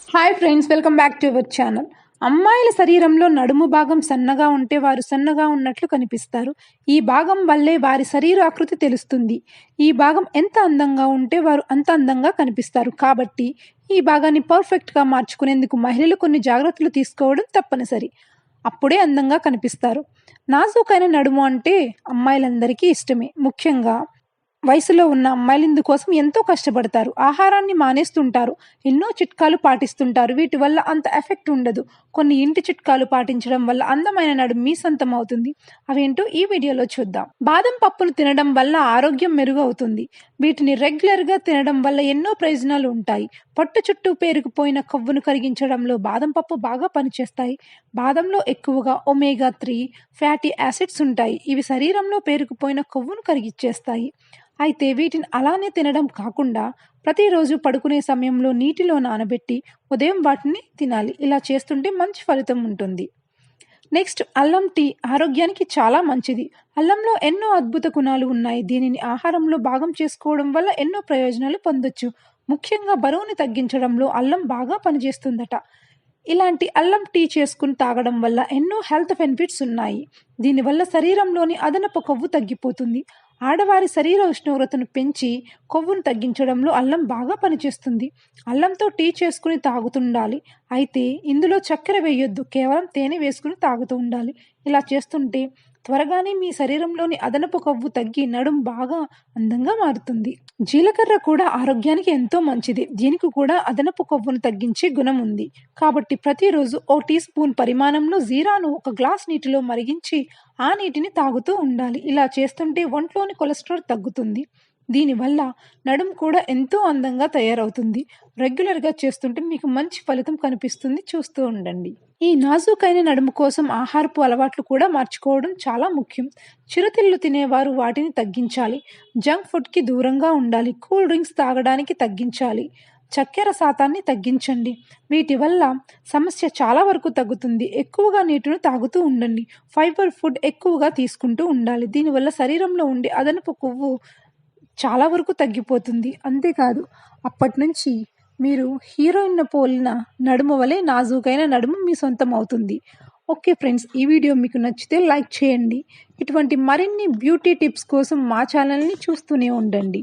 Hi friends, welcome back to our channel. అమ్మాయిల శరీరంలో నడుము భాగం సన్నగా ఉంటే వారు సన్నగా ఉన్నట్లు కనిపిస్తారు. ఈ భాగం వల్లే వారి శరీర ఆకృతి తెలుస్తుంది. ఈ భాగం ఎంత అందంగా ఉంటే వారు అంత అందంగా కనిపిస్తారు. కాబట్టి ఈ భాగాన్ని పర్ఫెక్ట్గా మార్చుకునేందుకు మహిళలు కొన్ని జాగ్రత్తలు తీసుకోవడం తప్పనిసరి. అప్పుడే అందంగా కనిపిస్తారు. నాజూకైన నడుము అంటే అమ్మాయిలందరికీ ఇష్టమే. ముఖ్యంగా వయసులో ఉన్న అమ్మాయిలు ఇందుకోసం ఎంతో కష్టపడతారు. ఆహారాన్ని మానేస్తుంటారు. ఎన్నో చిట్కాలు పాటిస్తుంటారు. వీటి వల్ల అంత ఎఫెక్ట్ ఉండదు. కొన్ని ఇంటి చిట్కాలు పాటించడం వల్ల అందమైన నడుము మీ సొంతం అవుతుంది. అవేంటో ఈ వీడియోలో చూద్దాం. బాదం పప్పును తినడం వల్ల ఆరోగ్యం మెరుగవుతుంది. వీటిని రెగ్యులర్‌గా తినడం వల్ల ఎన్నో ప్రయోజనాలు ఉంటాయి. పొట్ట చుట్టూ పేరుకుపోయిన కొవ్వును కరిగించడంలో బాదం పప్పు బాగా పనిచేస్తాయి. బాదంలో ఎక్కువగా ఒమేగా 3 ఫ్యాటీ యాసిడ్స్ ఉంటాయి. ఇవి శరీరంలో పేరుకుపోయిన కొవ్వును కరిగిచ్చేస్తాయి. అయితే వీటిని అలానే తినడం కాకుండా ప్రతిరోజు పడుకునే సమయంలో నీటిలో నానబెట్టి ఉదయం వాటిని తినాలి. ఇలా చేస్తుంటే మంచి ఫలితం ఉంటుంది. నెక్స్ట్, అల్లం టీ ఆరోగ్యానికి చాలా మంచిది. అల్లంలో ఎన్నో అద్భుత గుణాలు ఉన్నాయి. దీనిని ఆహారంలో భాగం చేసుకోవడం వల్ల ఎన్నో ప్రయోజనాలు పొందొచ్చు. ముఖ్యంగా బరువుని తగ్గించడంలో అల్లం బాగా పనిచేస్తుందట. ఇలాంటి అల్లం టీ చేసుకుని తాగడం వల్ల ఎన్నో హెల్త్ బెనిఫిట్స్ ఉన్నాయి. దీనివల్ల శరీరంలోని అదనపు కొవ్వు తగ్గిపోతుంది. ఆడవారి శరీర ఉష్ణోగ్రతను పెంచి కొవ్వును తగ్గించడంలో అల్లం బాగా పనిచేస్తుంది. అల్లంతో టీ చేసుకుని తాగుతుండాలి. అయితే ఇందులో చక్కెర వేయొద్దు. కేవలం తేనె వేసుకుని తాగుతూ ఉండాలి. ఇలా చేస్తుంటే త్వరగానే మీ శరీరంలోని అదనపు కొవ్వు తగ్గి నడుము బాగా అందంగా మారుతుంది. జీలకర్ర కూడా ఆరోగ్యానికి ఎంతో మంచిది. దీనికి కూడా అదనపు కొవ్వును తగ్గించే గుణం ఉంది. కాబట్టి ప్రతిరోజు ఓ టీ స్పూన్ పరిమాణంలో జీరాను ఒక గ్లాస్ నీటిలో మరిగించి ఆ నీటిని తాగుతూ ఉండాలి. ఇలా చేస్తుంటే ఒంట్లోని కొలెస్ట్రాల్ తగ్గుతుంది. దీనివల్ల నడుము కూడా ఎంతో అందంగా తయారవుతుంది. రెగ్యులర్‌గా చేస్తుంటే మీకు మంచి ఫలితం కనిపిస్తుంది. చూస్తూ ఉండండి. ఈ నాజూకైన నడుము కోసం ఆహారపు అలవాట్లు కూడా మార్చుకోవడం చాలా ముఖ్యం. చిరుతిళ్ళు తినేవారు వాటిని తగ్గించాలి. జంక్ ఫుడ్‌కి దూరంగా ఉండాలి. కూల్ డ్రింక్స్ తాగడానికి తగ్గించాలి. చక్కెర శాతాన్ని తగ్గించండి. వీటి వల్ల సమస్య చాలా వరకు తగ్గుతుంది. ఎక్కువగా నీటిని తాగుతూ ఉండండి. ఫైబర్ ఫుడ్ ఎక్కువగా తీసుకుంటూ ఉండాలి. దీనివల్ల శరీరంలో ఉండే అదనపు కొవ్వు చాలా వరకు తగ్గిపోతుంది. అంతేకాదు, అప్పటినుంచి మీరు హీరోయిన్‌ని పోలిన నడుము వలె నాజూకైన నడుము మీ సొంతం అవుతుంది. ఓకే ఫ్రెండ్స్, ఈ వీడియో మీకు నచ్చితే లైక్ చేయండి. ఇటువంటి మరిన్ని బ్యూటీ టిప్స్ కోసం మా ఛానల్‌ని చూస్తూనే ఉండండి.